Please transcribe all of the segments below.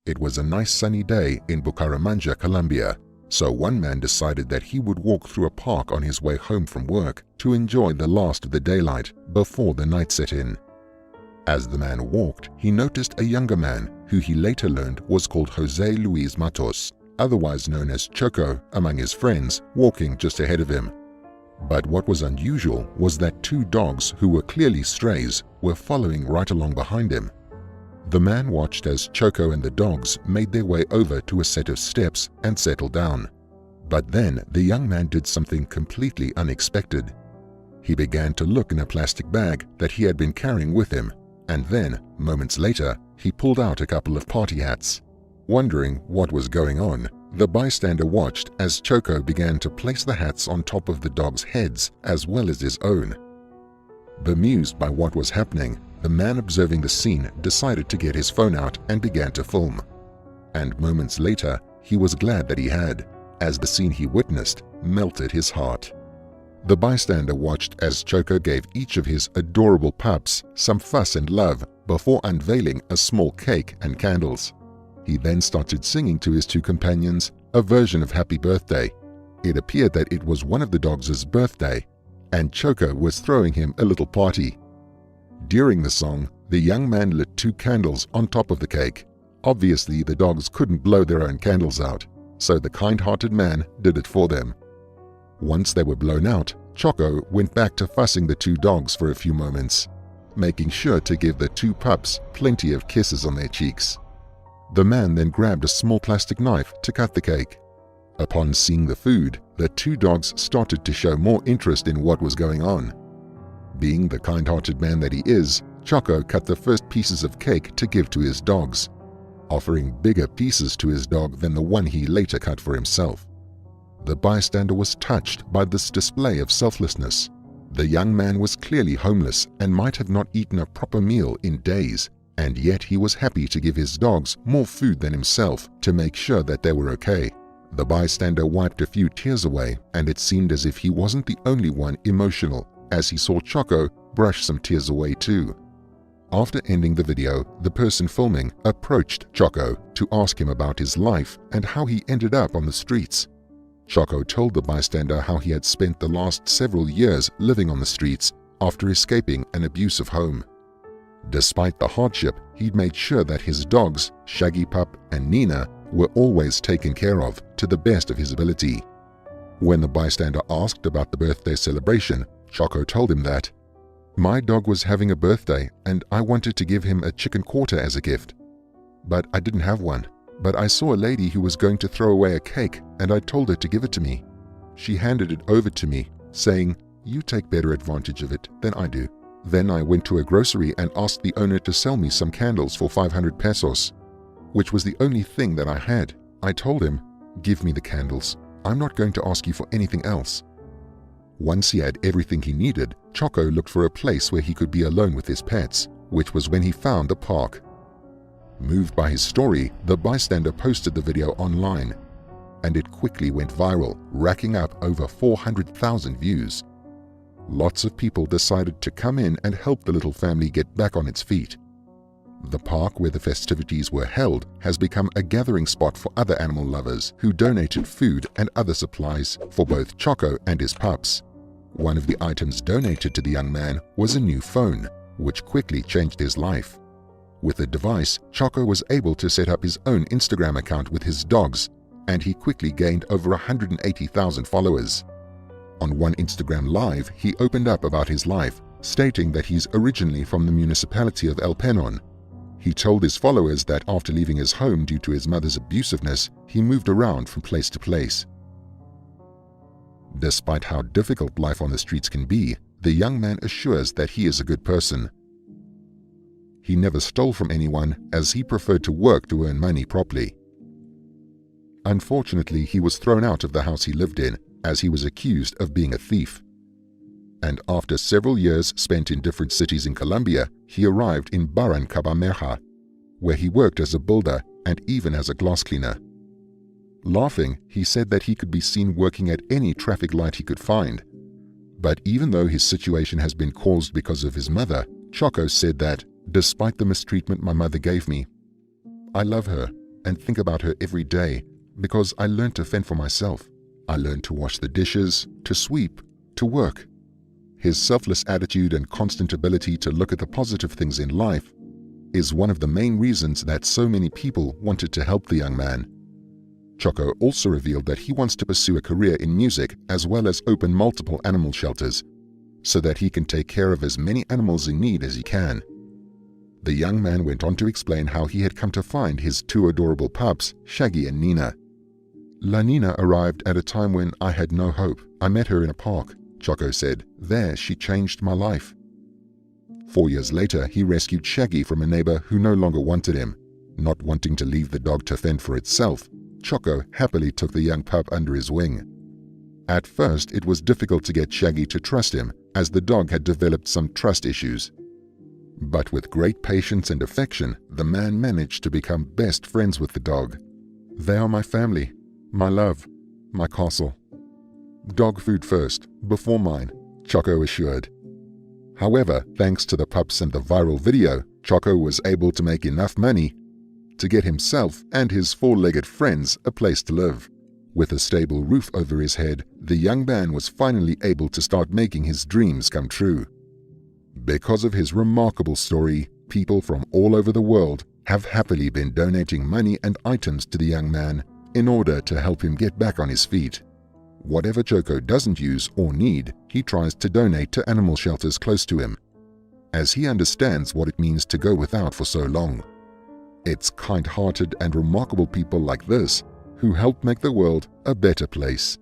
It was a nice sunny day in Bucaramanga, Colombia, so one man decided that he would walk through a park on his way home from work to enjoy the last of the daylight before the night set in. As the man walked, he noticed a younger man who he later learned was called Jose Luis Matos, otherwise known as Choco among his friends, walking just ahead of him. But what was unusual was that two dogs who were clearly strays were following right along behind him. The man watched as Choco and the dogs made their way over to a set of steps and settled down. But then the young man did something completely unexpected. He began to look in a plastic bag that he had been carrying with him, and then, moments later, he pulled out a couple of party hats. Wondering what was going on, the bystander watched as Choco began to place the hats on top of the dogs' heads as well as his own. Bemused by what was happening, the man observing the scene decided to get his phone out and began to film. And moments later, he was glad that he had, as the scene he witnessed melted his heart. The bystander watched as Choco gave each of his adorable pups some fuss and love before unveiling a small cake and candles. He then started singing to his two companions a version of Happy Birthday. It appeared that it was one of the dogs' birthday, and Choco was throwing him a little party. During the song, the young man lit 2 candles on top of the cake. Obviously, the dogs couldn't blow their own candles out, so the kind-hearted man did it for them. Once they were blown out, Choco went back to fussing the 2 dogs for a few moments, making sure to give the 2 pups plenty of kisses on their cheeks. The man then grabbed a small plastic knife to cut the cake. Upon seeing the food, the 2 dogs started to show more interest in what was going on. Being the kind-hearted man that he is, Choco cut the first pieces of cake to give to his dogs, offering bigger pieces to his dog than the one he later cut for himself. The bystander was touched by this display of selflessness. The young man was clearly homeless and might have not eaten a proper meal in days, and yet he was happy to give his dogs more food than himself to make sure that they were okay. The bystander wiped a few tears away, and it seemed as if he wasn't the only one emotional, as he saw Choco brush some tears away too. After ending the video, the person filming approached Choco to ask him about his life and how he ended up on the streets. Choco told the bystander how he had spent the last several years living on the streets after escaping an abusive home. Despite the hardship, he'd made sure that his dogs, Shaggy Pup and Nina, were always taken care of to the best of his ability. When the bystander asked about the birthday celebration, Choco told him that, "My dog was having a birthday and I wanted to give him a chicken quarter as a gift. But I didn't have one. But I saw a lady who was going to throw away a cake and I told her to give it to me. She handed it over to me, saying, 'You take better advantage of it than I do.' Then I went to a grocery and asked the owner to sell me some candles for 500 pesos, which was the only thing that I had. I told him, 'Give me the candles. I'm not going to ask you for anything else.' Once he had everything he needed, Choco looked for a place where he could be alone with his pets, which was when he found a park. Moved by his story, the bystander posted the video online, and it quickly went viral, racking up over 400,000 views. Lots of people decided to come in and help the little family get back on its feet. The park where the festivities were held has become a gathering spot for other animal lovers who donated food and other supplies for both Choco and his pups. One of the items donated to the young man was a new phone, which quickly changed his life. With the device, Choco was able to set up his own Instagram account with his dogs, and he quickly gained over 180,000 followers. On one Instagram Live, he opened up about his life, stating that he's originally from the municipality of El Penon. He told his followers that after leaving his home due to his mother's abusiveness, he moved around from place to place. Despite how difficult life on the streets can be, the young man assures that he is a good person. He never stole from anyone, as he preferred to work to earn money properly. Unfortunately, he was thrown out of the house he lived in, as he was accused of being a thief. And after several years spent in different cities in Colombia, he arrived in Barrancabermeja, where he worked as a builder and even as a glass cleaner. Laughing, he said that he could be seen working at any traffic light he could find. But even though his situation has been caused because of his mother, Choco said that, "Despite the mistreatment my mother gave me, I love her and think about her every day because I learned to fend for myself. I learned to wash the dishes, to sweep, to work. His selfless attitude and constant ability to look at the positive things in life is one of the main reasons that so many people wanted to help the young man. Choco also revealed that he wants to pursue a career in music as well as open multiple animal shelters so that he can take care of as many animals in need as he can. The young man went on to explain how he had come to find his two adorable pups, Shaggy and Nina. La Nina arrived at a time when I had no hope. I met her in a park, Choco said. There, she changed my life. 4 years later, he rescued Shaggy from a neighbor who no longer wanted him. Not wanting to leave the dog to fend for itself, Choco happily took the young pup under his wing. At first, it was difficult to get Shaggy to trust him, as the dog had developed some trust issues. But with great patience and affection, the man managed to become best friends with the dog. They are my family, my love, my castle. Dog food first, before mine, Choco assured. However, thanks to the pups and the viral video, Choco was able to make enough money to get himself and his four-legged friends a place to live. With a stable roof over his head, the young man was finally able to start making his dreams come true. Because of his remarkable story, people from all over the world have happily been donating money and items to the young man in order to help him get back on his feet. Whatever Choco doesn't use or need, he tries to donate to animal shelters close to him, as he understands what it means to go without for so long. It's kind-hearted and remarkable people like this who help make the world a better place.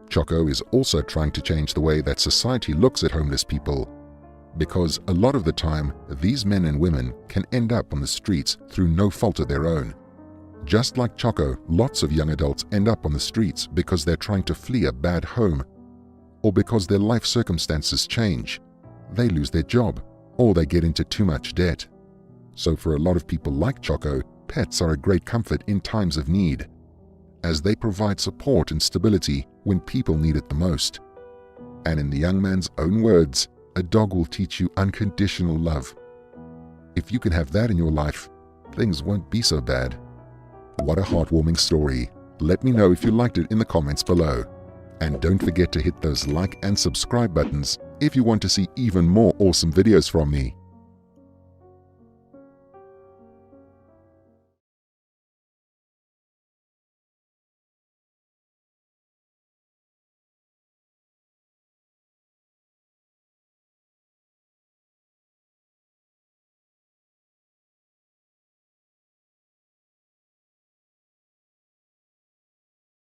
Choco is also trying to change the way that society looks at homeless people, because a lot of the time, these men and women can end up on the streets through no fault of their own. Just like Choco, lots of young adults end up on the streets because they're trying to flee a bad home, or because their life circumstances change. They lose their job, or they get into too much debt. So for a lot of people like Choco, pets are a great comfort in times of need, as they provide support and stability when people need it the most. And in the young man's own words, a dog will teach you unconditional love. If you can have that in your life, things won't be so bad. What a heartwarming story. Let me know if you liked it in the comments below. And don't forget to hit those like and subscribe buttons if you want to see even more awesome videos from me.